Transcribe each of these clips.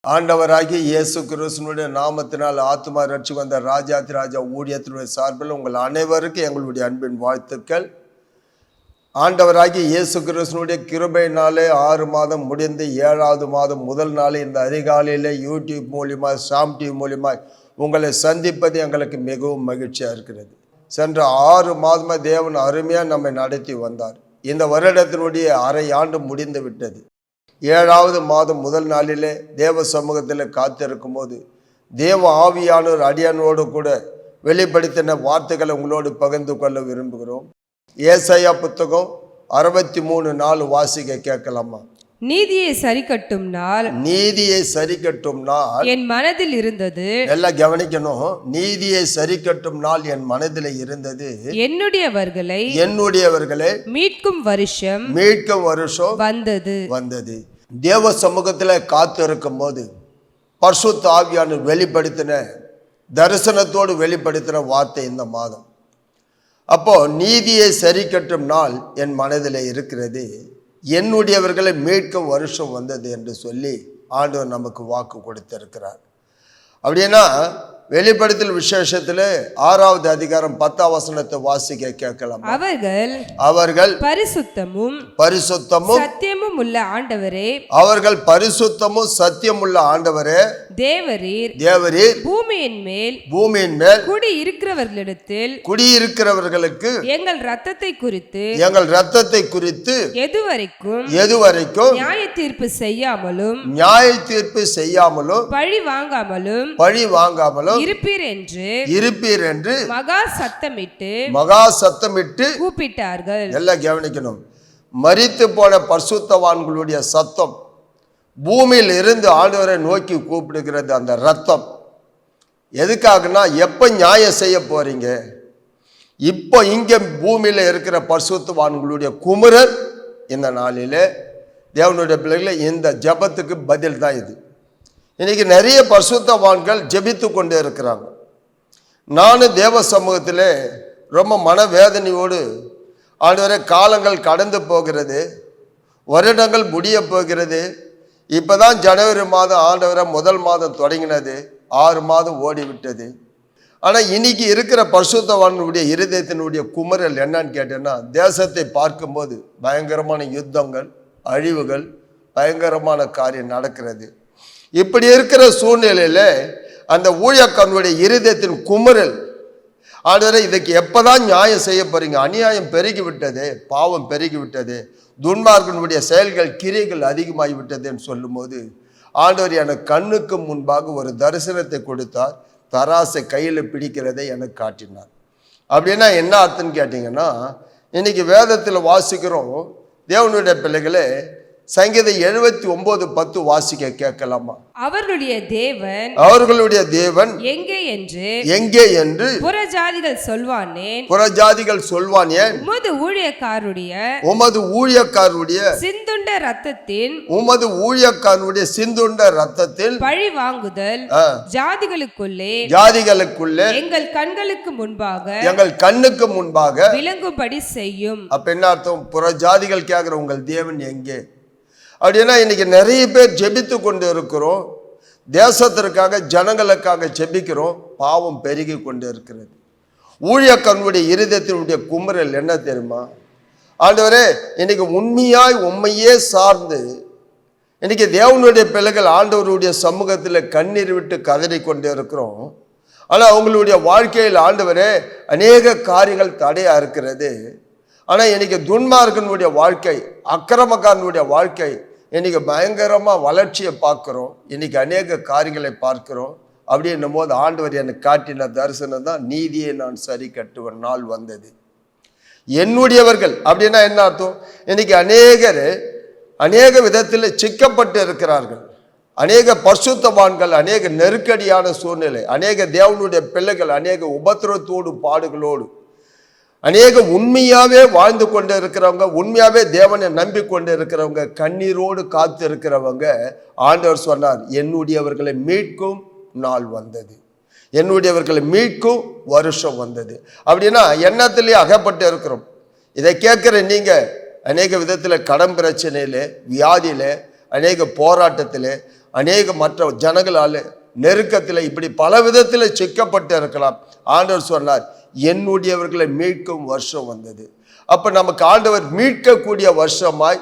ஆண்டவராகிய இயேசு கிறிஸ்துவினுடைய நாமத்தினால் ஆத்துமா ரட்சி வந்த ராஜாதி ராஜா ஊழியத்தினுடைய சார்பில் உங்கள் அனைவருக்கும் எங்களுடைய அன்பின் வாழ்த்துக்கள். ஆண்டவராகிய இயேசு கிறிஸ்துவினுடைய கிருபையினாலே 6 மாதம் முடிந்து 7வது மாதம் முதல் நாள் இந்த அதிகாலையில் யூடியூப் மூலிமா சாம் டிவி மூலிமா உங்களை சந்திப்பது எங்களுக்கு மிகவும் மகிழ்ச்சியாக இருக்கிறது. சென்ற 6 மாதமாக தேவன் அருமையாக நம்மை நடத்தி வந்தார். இந்த வருடத்தினுடைய அரை ஆண்டு முடிந்து விட்டது. 7வது மாதம் முதல் நாளிலே தேவ சமூகத்தில் காத்திருக்கும் போது தேவ ஆவியானோர் அடியானோடு கூட வெளிப்படுத்தின வார்த்தைகளை உங்களோடு பகிர்ந்து கொள்ள விரும்புகிறோம். ஏசாயா புத்தகம் 63:4 வாசிக்க கேட்கலாமா? நீதியை சரிக்கட்டும் நாள், நீதியை சரிக்கட்டும் நாள் என் மனதில் இருந்தது. எல்லாம் கவனிக்கணும். நீதியை சரிக்கட்டும் நாள் என் மனதில் இருந்தது, என்னுடையவர்களை மீட்கும் வருஷம் வந்தது. தேவ சமூகத்தில் காத்து இருக்கும் போது பரிசுத்த ஆவியானவர் வெளிப்படுத்தின தரிசனத்தோடு வெளிப்படுத்தின வார்த்தை இந்த மாதம். அப்போ நீதியை சரிக்கட்டும் நாள் என் மனதில் இருக்கிறது, என்னுடையவர்களை மீட்கும் வருஷம் வந்தது என்று சொல்லி ஆண்டவர் நமக்கு வாக்கு கொடுத்திருக்கிறார். அப்படின்னா வெளிப்படுத்தல் விசேஷத்தில் 6வது அதிகாரம் 10ஆம் வசனத்தை வாசிக்க கேட்கலாம். அவர்கள் பரிசுத்தமும் சத்தியமும் உள்ள ஆண்டவரே, அவர்கள் பரிசுத்தமும் சத்தியம் உள்ள ஆண்டவரே, தேவரீர் பூமியின் மேல் குடியிருக்கிறவர்களுக்கு எங்கள் இரத்தத்தை குறித்து எதுவரைக்கும் நியாய தீர்ப்பு செய்யாமலும் பழி வாங்காமலும் இருப்பீர் என்று மகா சத்தமிட்டு கூப்பிட்டார்கள். எல்லாம் கவனிக்கணும். மரித்து போன பரிசுத்தவான்களுடைய சத்தம் பூமியில் இருந்து ஆண்டவரை நோக்கி கூப்பிடுகிறது. அந்த ரத்தம் எதுக்காகனா, எப்ப நியாயம் செய்ய போறீங்க? இப்போ இங்க பூமியில இருக்கிற பரிசுத்தவான்களுடைய குமுறல் இந்த நாளிலே தேவனுடைய பிள்ளைகளை இந்த ஜபத்துக்கு பதில் தான் இது. இன்னைக்கு நிறைய பரிசுத்தவான்கள் ஜெபித்து கொண்டே இருக்கிறாங்க. நானும் தேவ சமூகத்தில் ரொம்ப மனவேதனையோடு ஆண்டவரே, காலங்கள் கடந்து போகிறது, வருடங்கள் முடிய போகிறது. இப்போதான் ஜனவரி மாதம் ஆண்டவரை முதல் மாதம் தொடங்கினது, 6 மாதம் ஓடிவிட்டது. ஆனால் இன்னைக்கு இருக்கிற பரிசுத்தவான்களுடைய இருதயத்தினுடைய குமுறல் என்னன்னு கேட்டேன்னா, தேசத்தை பார்க்கும்போது பயங்கரமான யுத்தங்கள், அழிவுகள், பயங்கரமான காரியம் நடக்கிறது. இப்படி இருக்கிற சூழ்நிலையில அந்த ஊழியக்காரனுடைய இருதயத்தின் குமுறல், ஆண்டவரே இதுக்கு எப்பதான் நியாயம் செய்ய போறீங்க? அநியாயம் பெருகிவிட்டது, பாவம் பெருகிவிட்டது, துன்மார்க்கனுடைய செயல்கள் கிரியைகள் அதிகமாகி விட்டதுன்னு சொல்லும் போது ஆண்டவர் எனக்கு கண்ணுக்கு முன்பாக ஒரு தரிசனத்தை கொடுத்தார். தராசை கையில் பிடிக்கிறதை எனக்கு காட்டினார். அப்படின்னா என்ன அர்த்தம்னு கேட்டீங்கன்னா, இன்னைக்கு வேதத்தில் வாசிக்கிறோம் தேவனுடைய பிள்ளைகளே, சங்கீதம் 79:10 வாசிக்க கேட்கலாமா? அவர்களுடைய தேவன் எங்கே என்று புறஜாதிகள் சொல்வானேன். உமது ஊழியக்காரருடைய சிந்துண்ட ரத்தத்தில் பழி வாங்குதல் ஜாதிகளுக்குள்ளே எங்கள் கண்ணுக்கு முன்பாக விளங்கும்படி செய்யும். அப்ப என்ன அர்த்தம்? புறஜாதிகள் கேட்கிற உங்கள் தேவன் எங்கே? அப்படின்னா இன்னைக்கு நிறைய பேர் ஜெபித்து கொண்டு இருக்கிறோம், தேசத்திற்காக ஜனங்களுக்காக ஜெபிக்கிறோம், பாவம் பெருகி கொண்டு இருக்கிறது. ஊழியக்காரனுடைய இருதயத்தினுடைய குமுறல் என்ன தெரியுமா? ஆண்டவரே, இன்னைக்கு உண்மையே சார்ந்து இன்னைக்கு தேவனுடைய பிள்ளைகள் ஆண்டவருடைய சமூகத்தில் கண்ணீர் விட்டு கதறி கொண்டு இருக்கிறோம். ஆனால் அவங்களுடைய வாழ்க்கையில் ஆண்டவரே அநேக காரியங்கள் தடையா இருக்கிறது. ஆனால் இன்னைக்கு துன்மார்க்கனுடைய வாழ்க்கை, அக்கிரமக்காரனுடைய வாழ்க்கை இன்னைக்கு பயங்கரமாக வளர்ச்சியை பார்க்குறோம். இன்னைக்கு அநேக காரியங்களை பார்க்கிறோம். அப்படின்னும் போது ஆண்டவர் எனக்கு காட்டின தரிசனம் தான், நீதியை நான் சரி கட்டுவன் நாள் வந்தது. என்னுடையவர்கள் அப்படின்னா என்ன அர்த்தம்? இன்னைக்கு அநேக விதத்தில் சிக்கப்பட்டு இருக்கிறார்கள். அநேக பரிசுத்தவான்கள் அநேக நெருக்கடியான சூழ்நிலை, அநேக தேவனுடைய பிள்ளைகள் அநேக உபத்திரத்தோடு பாடுகளோடு, அநேக உண்மையாவே வாழ்ந்து கொண்டு இருக்கிறவங்க, உண்மையாவே தேவனை நம்பிக்கொண்டு இருக்கிறவங்க, கண்ணீரோடு காத்து இருக்கிறவங்க, ஆண்டவர் சொன்னார் என்னுடையவர்களை மீட்கும் நாள் வந்தது, என்னுடையவர்களை மீட்கும் வருஷம் வந்தது. அப்படின்னா எண்ணத்திலே அகப்பட்டு இருக்கிறோம். இதை கேட்கிற நீங்க அநேக விதத்தில் கடன் பிரச்சனையில, வியாதியில, அநேக போராட்டத்தில், அநேக மற்ற ஜனங்களால் நெருக்கத்தில் இப்படி பல விதத்தில் சிக்கப்பட்டு இருக்கலாம். ஆண்டவர் சொன்னார், என்னுடையவர்களை மீட்கும் வருஷம் வந்தது. அப்போ நமக்கு ஆண்டவர் மீட்கக்கூடிய வருஷமாய்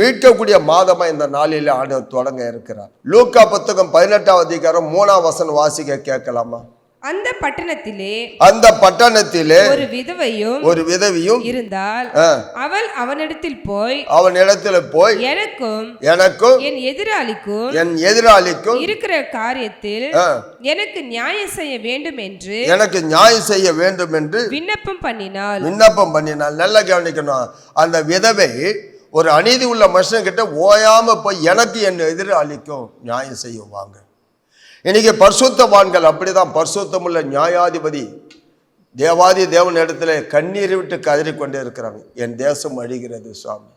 மீட்கக்கூடிய மாதமாய் இந்த நாளில் ஆண்டவர் தொடங்க இருக்கிறார். லூக்கா புத்தகம் 18ஆம் அதிகாரம் 3ஆம் வசனம் வாசிக்க கேட்கலாமா? அந்த பட்டணத்திலே ஒரு விதவையும் இருந்தால் அவள் அவனிடத்தில் போய் எனக்கும் என் எதிராளிக்கும் இருக்கிற காரியத்தில் எனக்கு நியாயம் செய்ய வேண்டும் என்று விண்ணப்பம் பண்ணினாள். நல்லா கவனிக்கணும். அந்த விதவை ஒரு அநீதி உள்ள மனுஷன் கிட்ட ஓயாம போய் எனக்கு என் எதிராளிக்கும் நியாயம் செய்வாங்க. இன்னைக்கு பரிசுத்தவான்கள் அப்படிதான். பரிசுத்தமுள்ள நியாயாதிபதி தேவாதி தேவன் இடத்துல கண்ணீரை விட்டு கதறி கொண்டே இருக்கிறாங்க. என் தேசம் அழிகிறது சுவாமி,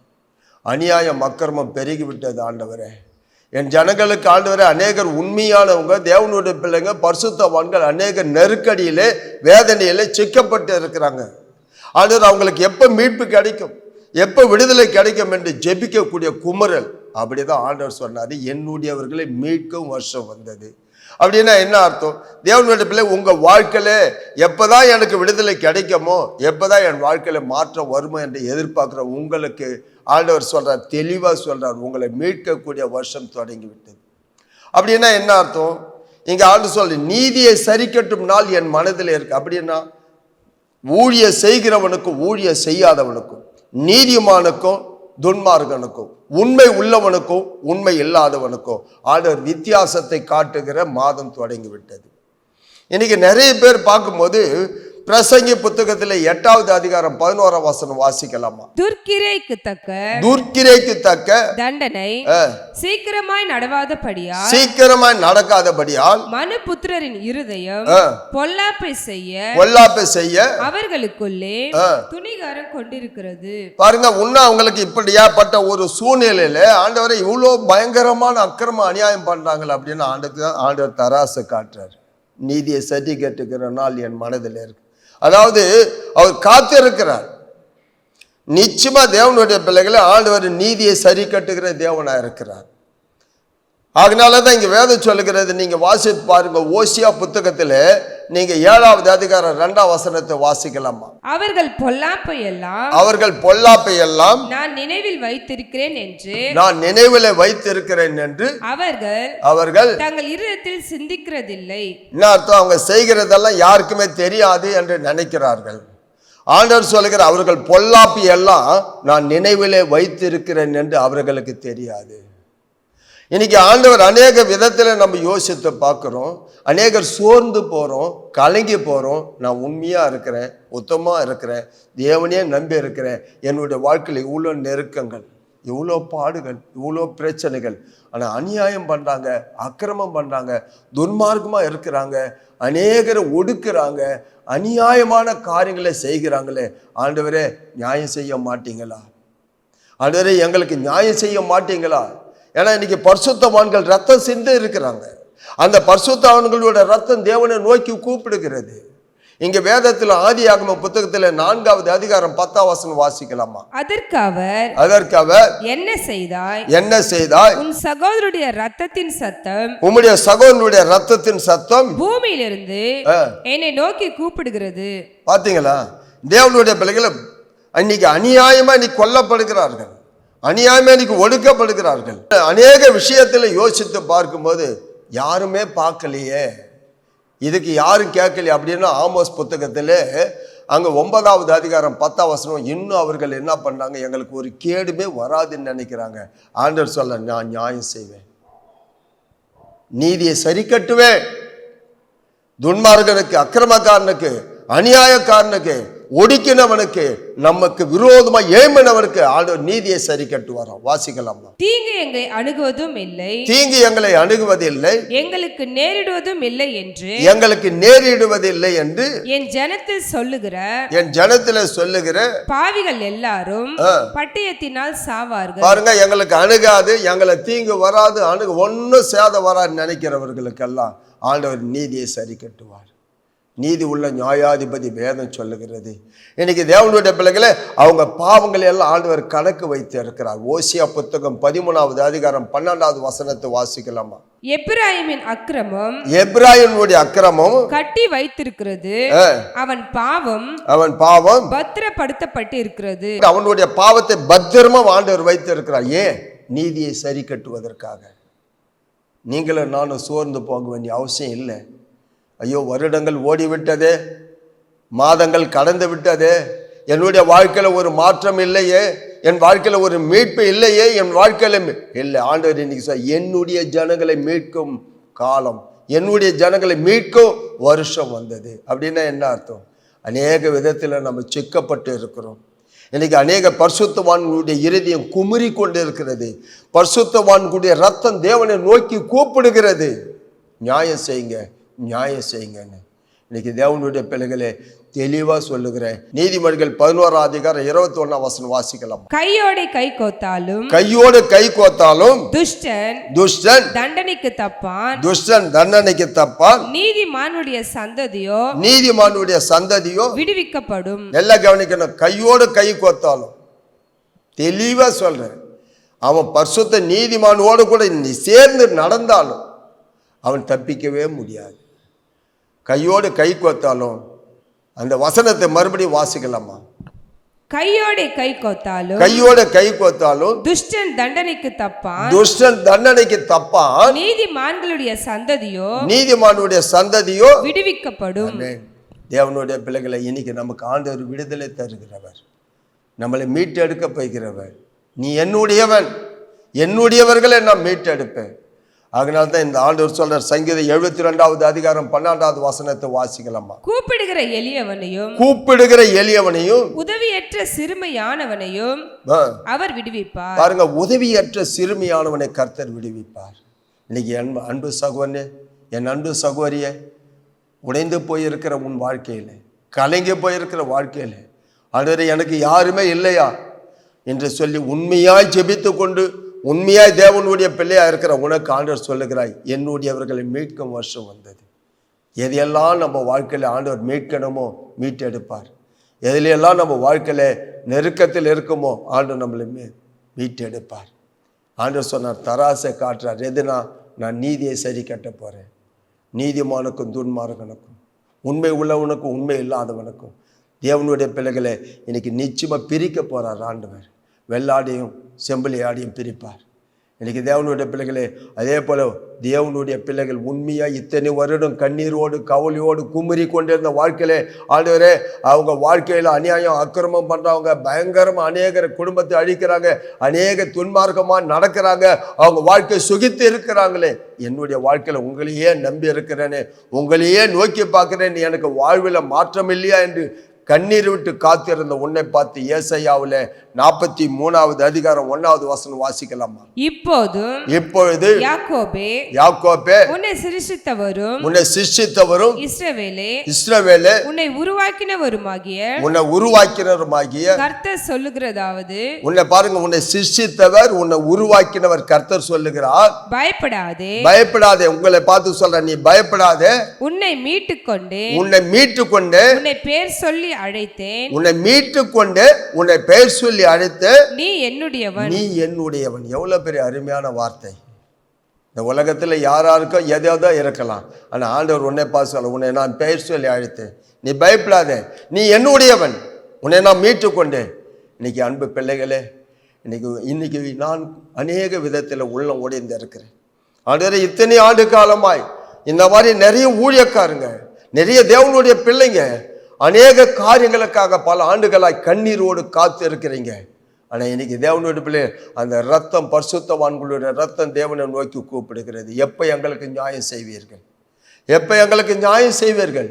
அநியாயம் அக்கிரமம் பெருகிவிட்டது ஆண்டவரே, என் ஜனங்களுக்கு ஆண்டவரே. அநேகர் உண்மையானவங்க, தேவனுடைய பிள்ளைங்க, பரிசுத்தவான்கள் அநேக நெருக்கடியிலே வேதனையிலே சிக்கப்பட்டு இருக்கிறாங்க. ஆண்டவர் அவங்களுக்கு எப்போ மீட்பு கிடைக்கும், எப்போ விடுதலை கிடைக்கும் என்று ஜெபிக்கக்கூடிய குமரல். அப்படிதான் ஆண்டவர் சொன்னார், என்னுடையவர்களை மீட்கும் வருஷம் வந்தது. அப்படின்னா என்ன அர்த்தம்? தேவனுடைய பிள்ளை, உங்கள் வாழ்க்கையில எப்போதான் எனக்கு விடுதலை கிடைக்குமோ, எப்போதான் என் வாழ்க்கையில மாற்றம் வருமோ என்று எதிர்பார்க்குற உங்களுக்கு ஆண்டவர் சொல்றார், தெளிவாக சொல்றார், உங்களை மீட்கக்கூடிய வருஷம் தொடங்கி விட்டது. அப்படின்னா என்ன அர்த்தம்? இங்கே ஆண்டவர் சொல்ற, நீதியை சரி கட்டும் நாள் என் மனதில் இருக்கு. அப்படின்னா ஊழிய செய்கிறவனுக்கும் ஊழிய செய்யாதவனுக்கும், நீதிமானுக்கும் துன்மார்கனுக்கும், உண்மை உள்ளவனுக்கும் உண்மை இல்லாதவனுக்கும் ஆண்டவர் வித்தியாசத்தை காட்டுகிற மாதம் தொடங்கிவிட்டது. இன்னைக்கு நிறைய பேர் பார்க்கும்போது பிரசங்கி புத்தகத்தில் 8ஆவது அதிகாரம் 11ஆம் வசனம் வாசிக்கலாமா? துர்க்கிரைக்கு தக்க தண்டனை சீக்கிரமாய் நடக்காதபடியால் மனுபுத்திரரின் இருதயம் பொல்லாப்பை செய்ய அவர்களுக்குள்ளே துணிகரம் கொண்டிருக்கிறது. பாருங்க, உன்ன அவங்களுக்கு இப்படியாப்பட்ட ஒரு சூழ்நிலையில ஆண்டவரை இவ்வளோ பயங்கரமான அக்கிரம அநியாயம் பண்றாங்க அப்படின்னு ஆண்டவர் தராசு காட்டுறாரு. நீதியை சரி கட்டுகிற நாள் என் மனதில் இருக்கு. அதாவது அவர் காத்திருக்கிறார். நிச்சயமா தேவனுடைய பிள்ளைகளை ஆண்டவர் நீதியை சரி கட்டுகிற தேவனா இருக்கிறார். அதனாலதான் இங்க வேதம் சொல்லுகிறது, நீங்க வாசித்து பாருங்க. ஓசியா புத்தகத்துல நீங்க 7ஆவது அதிகாரம் 2ஆம் வசனத்தை வாசிக்கலாமா? அவர்கள் பொல்லாப்பை எல்லாம் நான் நினைவில் வைத்திருக்கிறேன் என்று அவர்கள் தங்கள் இருதயத்தில் சிந்திக்கிறதில்லை. என்ன அர்த்தம்? அவங்க செய்கிறதெல்லாம் யாருக்குமே தெரியாது என்று நினைக்கிறார்கள். ஆண்டவர் சொல்லுகிற, அவர்கள் பொல்லாப்பி எல்லாம் நான் நினைவிலே வைத்திருக்கிறேன் என்று அவர்களுக்கு தெரியாது. இன்னைக்கு ஆண்டவர் அநேக விதத்தில் நம்ம யோசித்து பார்க்குறோம். அநேகர் சோர்ந்து போகிறோம், கலங்கி போகிறோம். நான் உண்மையாக இருக்கிறேன், உத்தமாக இருக்கிறேன், தேவனே நம்பி இருக்கிறேன். என்னுடைய வாழ்க்கையில் இவ்வளோ நெருக்கங்கள், இவ்வளோ பாடுகள், இவ்வளோ பிரச்சனைகள், ஆனால் அநியாயம் பண்ணுறாங்க, அக்கிரமம் பண்ணுறாங்க, துன்மார்க்கமாக இருக்கிறாங்க, அநேகரை ஒடுக்குறாங்க, அநியாயமான காரியங்களை செய்கிறாங்களே. ஆண்டவரே நியாயம் செய்ய மாட்டீங்களா? ஆண்டவரே எங்களுக்கு நியாயம் செய்ய மாட்டீங்களா? ஏன்னா இன்னைக்கு பரிசுத்தவான்கள் ரத்தம் சிந்து இருக்கிறாங்க. அந்த பரிசுத்தவான்களோட ரத்தம் தேவனை நோக்கி கூப்பிடுகிறது. இங்க வேதத்தில் ஆதியாகம புத்தகத்தில் 4ஆவது அதிகாரம் 10ஆம் வசனம் வாசிக்கலாமா? அதற்கு அவர் என்ன செய்தாய்? உன் சகோதரனுடைய ரத்தத்தின் சத்தம் பூமியிலிருந்து என்னை நோக்கி கூப்பிடுகிறது. பாத்தீங்களா? தேவனுடைய பிள்ளைகளை அன்னைக்கு அநியாயமா இன்னைக்கு கொல்லப்படுகிறார்கள், அநியாயமே இன்னைக்கு ஒடுக்கப்படுகிறார்கள். அநேக விஷயத்துல யோசித்து பார்க்கும்போது யாருமே பார்க்கலையே, இதுக்கு யாரும் கேட்கலையே அப்படின்னா ஆமோஸ் புத்தகத்தில் அங்கே 9ஆவது அதிகாரம் 10ஆம் வசனம், இன்னும் அவர்கள் என்ன பண்ணாங்க, எங்களுக்கு ஒரு கேடுமே வராதுன்னு நினைக்கிறாங்க. ஆண்டவர் சொல்ல, நான் நியாயம் செய்வேன், நீதியை சரி கட்டுவேன், துன்மார்கனுக்கு, அக்கிரமக்காரனுக்கு, அநியாயக்காரனுக்கு, ஒடுக்கினவனுக்கு, நமக்கு விரோதமா ஏம்பினவனுக்கு ஆண்டவர் நீதியை சரி கட்டுவாராம். வாசிக்கலாமா? தீங்கு எங்களை அணுகுவதும் இல்லை, எங்களுக்கு நேரிடுவதில்லை என்று என் ஜனத்தில் சொல்லுகிற பாவிகள் எல்லாரும் பட்டயத்தினால் சாவார்கள். பாருங்க, எங்களுக்கு அணுகாது, எங்களை தீங்கு வராது, ஒன்னும் சேதம் வராது நினைக்கிறவர்களுக்கெல்லாம் ஆண்டவர் நீதியை சரி கட்டுவார். நீதி உள்ள நியாயாதிபதி வேதம் சொல்லுகிறது. இன்னைக்கு தேவனுடைய பிள்ளைகளே, அவங்க பாவங்களை எல்லாம் ஆண்டவர் கணக்கு வைத்து இருக்கிறார். ஓசியா புத்தகம் 13வது அதிகாரம் 12வது வசனத்தை வாசிக்கலாமா? எப்பிராயீமின் அக்கிரமம் எப்பிராயீமுடைய அக்கிரமம் கட்டி வைத்திருக்கிறது, அவன் பாவம் பத்திரப்படுத்தப்பட்டு இருக்கிறது. அவனுடைய பாவத்தை பத்திரமா ஆண்டவர் வைத்து இருக்கிறார். ஏன்? நீதியை சரி கட்டுவதற்காக. நீங்களும் நானும் சோர்ந்து போக வேண்டிய அவசியம் இல்லை. ஐயோ, வருடங்கள் ஓடிவிட்டதே, மாதங்கள் கடந்து விட்டதே, என்னுடைய வாழ்க்கையில் ஒரு மாற்றம் இல்லையே, என் வாழ்க்கையில் ஒரு மீட்பு இல்லையே, என் வாழ்க்கையில் இல்லை. ஆண்டவர் இன்னைக்கு என்னுடைய ஜனங்களை மீட்கும் காலம், என்னுடைய ஜனங்களை மீட்கும் வருஷம் வந்தது. அப்படின்னா என்ன அர்த்தம்? அநேக விதத்தில் நம்ம சிக்கப்பட்டு இருக்கிறோம். இன்னைக்கு அநேக பரிசுத்தவான்களுடைய இருதயம் குமுறி கொண்டு இருக்கிறது. பரிசுத்தவான்களுடைய ரத்தம் தேவனை நோக்கி கூப்பிடுகிறது, நியாயம் செய்யுங்க, நியாயம் செய்யுங்கன்னு. இன்னைக்கு தேவனுடைய பிள்ளைகளே தெளிவா சொல்லுகிறேன். நீதிமொழிகள் 11வது அதிகாரம் 21வது வசனம் வாசிக்கலாம். கையோடு கை கோத்தாலும் துஷ்டன் தண்டனைக்கு தப்பான், நீதிமானுடைய சந்ததியோ விடுவிக்கப்படும். எல்லாம் கவனிக்கணும். கையோடு கை கோத்தாலும் தெளிவா சொல்றேன். அவன் பரிசுத்த நீதிமானோடு கூட நீ சேர்ந்து நடந்தாலும் அவன் தப்பிக்கவே முடியாது. கையோடு கை கோத்தாலும், அந்த வசனத்தை மறுபடியும் வாசிக்கலாமா? கையோடு கை கோத்தாலும் துஷ்டன் தண்டனைக்கு தப்பான், நீதிமானுடைய சந்ததியோ விடுவிக்கப்படும். தேவனுடைய பிள்ளைகளை, இன்னைக்கு நமக்கு ஆண்டவர் விடுதலை தருகிறவர், நம்மளை மீட்டெடுக்க போகிறவர். நீ என்னுடையவன், என்னுடையவர்களை நான் மீட்டெடுப்பேன். அதனால தான் இந்த ஆண்டவர் சொல்றார். சங்கீதம் 72வது அதிகாரம் 12வது வசனத்தை வாசிக்கலாமா? கூப்பிடுகிற எளியவனையும் உதவியற்ற சிறுமையானவனையும் அவர் விடுவிப்பார். பாருங்க, உதவியற்ற சிறுமையானவனை கர்த்தர் விடுவிப்பார். இன்னைக்கு அன்பு சகோதரனே, என் அன்பு சகோதரியே, உடைந்து போயிருக்கிற உன் வாழ்க்கையில, கலங்கி போயிருக்கிற வாழ்க்கையில, ஆண்டவரே எனக்கு யாருமே இல்லையா என்று சொல்லி உண்மையாய் ஜெபித்து கொண்டு உண்மையாய் தேவனுடைய பிள்ளையா இருக்கிற உனக்கு ஆண்டவர் சொல்லுகிறாய், என்னுடையவர்களை மீட்கும் வருஷம் வந்தது. எதையெல்லாம் நம்ம வாழ்க்கையில் ஆண்டவர் மீட்கணுமோ மீட்டெடுப்பார். எதிலெல்லாம் நம்ம வாழ்க்கையில நெருக்கத்தில் இருக்குமோ ஆண்டவர் நம்மளை மீட்டெடுப்பார். ஆண்டவர் சொன்னார், தராசை காட்டுறார். எதுனா, நான் நீதியை சரி கட்ட போறேன். நீதிமானுக்கும் துன்மார்கனுக்கும், உண்மை உள்ளவனுக்கும் உண்மை இல்லாதவனுக்கும் தேவனுடைய பிள்ளைகளை இன்னைக்கு நிச்சயமா பிரிக்க போறார் ஆண்டவர். வெள்ளாடையும் செம்பிளி ஆடையும் பிரிப்பார். இன்னைக்கு தேவனுடைய பிள்ளைகளே, அதே போல தேவனுடைய பிள்ளைகள் உண்மையா இத்தனை வருடம் கண்ணீரோடு கவலையோடு குமுறி கொண்டிருந்த வாழ்க்கையிலே, ஆண்டவரே அவங்க வாழ்க்கையில் அநியாயம் அக்கிரமம் பண்றவங்க, பயங்கரமா அநேக குடும்பத்தை அழிக்கிறாங்க, அநேக துன்மார்க்கமாக நடக்கிறாங்க, அவங்க வாழ்க்கை சுகித்து இருக்கிறாங்களே, என்னுடைய வாழ்க்கையில் உங்களையே நம்பி இருக்கிறேனே, உங்களையே நோக்கி பார்க்கிறேன், எனக்கு வாழ்வில் மாற்றம் இல்லையா என்று கண்ணீர் விட்டு காத்திருந்த உன்னை பார்த்து ஏசாயாவில் 43வது அதிகாரம் 1வது வசனம் வாசிக்கலாமா? இப்பொழுது யாக்கோபே உன்னை சிருஷ்டித்தவரும் இஸ்ரவேலே உன்னை உருவாக்கினவருமாகிய கர்த்தர் சொல்லுகிறதாவது, உன்னை பாருங்க, உன்னை சிருஷ்டித்தவர் உன்னை உருவாக்கினவர் கர்த்தர் சொல்லுகிறார், பயப்படாதே. உங்களை பார்த்து சொல்ற, நீ பயப்படாதே, உன்னை மீட்டுக்கொண்டு உன்னை பேர் சொல்லி அழைத்தேன், உன்னை மீட்டுக்கொண்டு உன்னை பெயர் சொல்லி அழைத்து நீ என்னுடையவன். எவ்வளவு பெரிய அருமையான வார்த்தை. இந்த உலகத்துல யாராருக்கும் எதையாவதோ இருக்கலாம், ஆனா ஆண்டவர் உன்னை பார்த்து சொல்ல, உன்னை நான் பெயர் சொல்லி அழைத்தேன், நீ பயப்படாதே, நீ என்னுடையவன், உன்னை நான் மீட்டுக்கொண்டேன். இன்னைக்கு அன்பு பிள்ளைகளே, இன்னைக்கு நான் அநேக விதத்தில் உள்ளம் உடைந்து இருக்கிறேன். ஆண்டவரே, இத்தனை ஆண்டு காலமாய் இந்த மாதிரி நிறைய ஊழியக்காரங்க, நிறைய தேவனுடைய பிள்ளைங்க அநேக காரியங்களுக்காக பல ஆண்டுகளாய் கண்ணீரோடு காத்து இருக்கிறீங்க. ஆனால் இன்னைக்கு தேவனுடைய பிள்ளை, அந்த ரத்தம், பரிசுத்தவான்களுடைய ரத்தம் தேவனை நோக்கி கூப்பிடுகிறது. எப்போ எங்களுக்கு நியாயம் செய்வீர்கள்? எப்போ எங்களுக்கு நியாயம் செய்வீர்கள்?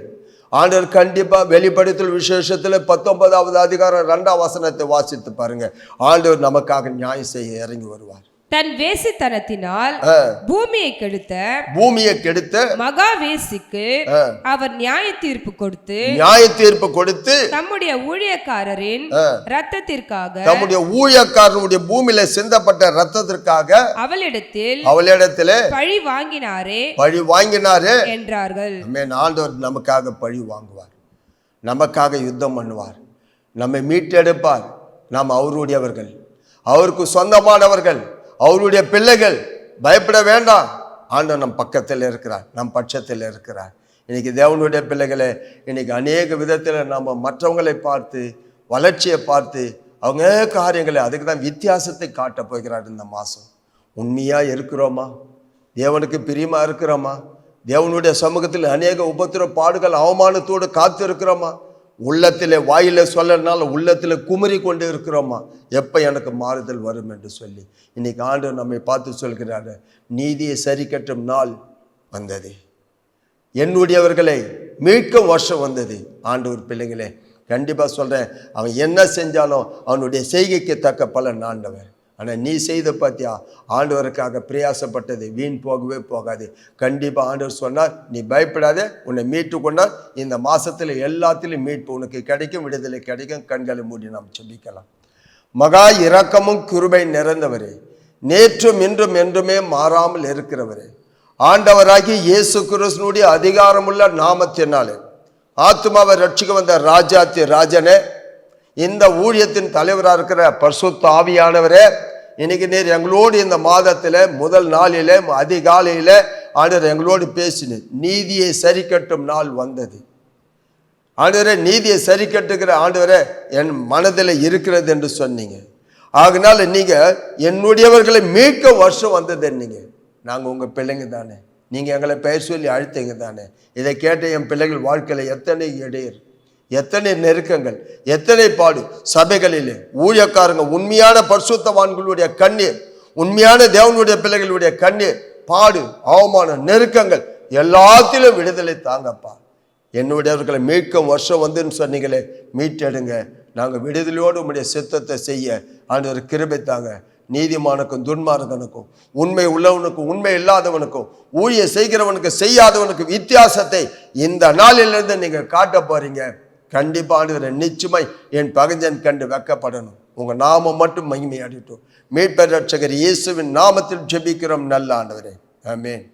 ஆண்டவர் கண்டிப்பா வெளிப்படுத்தல் விசேஷத்துல 19வது அதிகாரம் 2வது வசனத்தை வாசித்து பாருங்க. ஆண்டவர் நமக்காக நியாயம் செய்ய இறங்கி வருவார். தன் வேசித்தனத்தினால் பூமியை கெடுத்த மகா வேசிக்கு அவர் நியாய தீர்ப்பு கொடுத்து தம்முடைய ஊழியக்காரரின் இரத்தத்திற்காக ஊழியக்காரனுடைய பூமியில சிந்தப்பட்ட இரத்தத்திற்காக அவளிடத்தில் பழி வாங்கினாரே என்றார்கள். ஆண்டவர் நமக்காக பழி வாங்குவார், நமக்காக யுத்தம் பண்ணுவார், நம்மை மீட்டெடுப்பார். நாம் அவருடையவர்கள், அவருக்கு சொந்தமானவர்கள், அவருடைய பிள்ளைகள். பயப்பட வேண்டாம், ஆண்டவர் நம் பக்கத்தில் இருக்கிறார், நம் பட்சத்தில் இருக்கிறார். இன்னைக்கு தேவனுடைய பிள்ளைகளை இன்னைக்கு அநேக விதத்தில் நம்ம மற்றவங்களை பார்த்து, வளர்ச்சியை பார்த்து, அவங்க காரியங்களை, அதுக்கு தான் வித்தியாசத்தை காட்ட போகிறார் இந்த மாதம். உண்மையாக இருக்கிறோமா? தேவனுக்கு பிரியமாக இருக்கிறோமா? தேவனுடைய சமூகத்தில் அநேக உபத்திர பாடுகள் அவமானத்தோடு காத்து இருக்கிறோமா? உள்ளத்தில் வாயில சொல்லனால உள்ளத்தில் குமரி கொண்டு இருக்கிறோமா? எப்போ எனக்கு மாறுதல் வரும் என்று சொல்லி இன்னைக்கு ஆண்டவர் நம்மை பார்த்து சொல்கிறாரு, நீதியை சரி கட்டும் நாள் வந்தது, என்னுடையவர்களை மீட்கும் வருஷம் வந்தது. ஆண்டவர் பிள்ளைங்களே, கண்டிப்பாக சொல்கிறேன், அவன் என்ன செஞ்சாலும் அவனுடைய செய்கைக்கு தக்க பலன் ஆண்டவர். ஆனால் நீ செய்த பார்த்தியா, ஆண்டவருக்காக பிரயாசப்பட்டது வீண் போகவே போகாது. கண்டிப்பாக ஆண்டவர் சொன்னார், நீ பயப்படாத, உன்னை மீட்டு கொண்டால் இந்த மாதத்தில் எல்லாத்திலும் மீட்பு உனக்கு கிடைக்கும், விடுதலை கிடைக்கும். கண்களை மூடி நாம் செபிக்கலாம். மகா இரக்கமும் கிருபை நிறைந்தவரே, நேற்றும் இன்றும் என்றுமே மாறாமல் இருக்கிறவரே, ஆண்டவராகி இயேசு கிறிஸ்துவினுடைய அதிகாரமுள்ள நாமத்தினாலே ஆத்மாவை ரட்சிக்க வந்த ராஜாத்தி ராஜனே, இந்த ஊழியத்தின் தலைவராக இருக்கிற பரிசுத்த ஆவியானவரே, இன்னைக்கு நீர் எங்களோடு இந்த மாதத்தில் முதல் நாளில் அதிகாலையில் ஆண்டவர் எங்களோடு பேசினீர். நீதியை சரி கட்டும் நாள் வந்தது ஆண்டவரே, நீதியை சரி கட்டுகிற ஆண்டவரே என் மனதில் இருக்கிறது என்று சொன்னீங்க. ஆகினால நீங்கள் என்னுடையவர்களை மீட்க வருஷம் வந்தது என்னீங்க. நாங்கள் உங்கள் பிள்ளைங்க தானே, நீங்கள் எங்களை பெயர் சொல்லி அழைத்தீங்க தானே. இதை கேட்ட என் பிள்ளைகள் வாழ்க்கையில் எத்தனை இடையர், எத்தனை நெருக்கங்கள், எத்தனை பாடு. சபைகளிலே ஊழியக்காரங்க, உண்மையான பரிசுத்தவான்களுடைய கண்ணீர், உண்மையான தேவனுடைய பிள்ளைகளுடைய கண்ணீர், பாடு, அவமானம், நெருக்கங்கள் எல்லாத்திலும் விடுதலை தாங்கப்பா. என்னுடையவர்களை மீட்கும் வருஷம் வந்துன்னு சொன்னீங்களே, மீட்டெடுங்க. நாங்கள் விடுதலையோடு உங்களுடைய சித்தத்தை செய்ய ஆண்டவர் கிருபை தாங்க. நீதிமானுக்கும் துன்மார்க்கனுக்கும், உண்மை உள்ளவனுக்கும் உண்மை இல்லாதவனுக்கும், ஊழிய செய்கிறவனுக்கு செய்யாதவனுக்கு வித்தியாசத்தை இந்த நாளிலிருந்து நீங்கள் காட்ட போறீங்க. கண்டிப்பாக ஆண்டவரே, நிச்சயமாய் என் பகஞ்சன் கண்டு வெக்கப்படணும். உங்கள் நாமம் மட்டும் மகிமையாடிட்டோம். மீட்பர் ரட்சகர் இயேசுவின் நாமத்தில் ஜெபிக்கிறோம் நல்ல ஆண்டவரே, ஆமென்.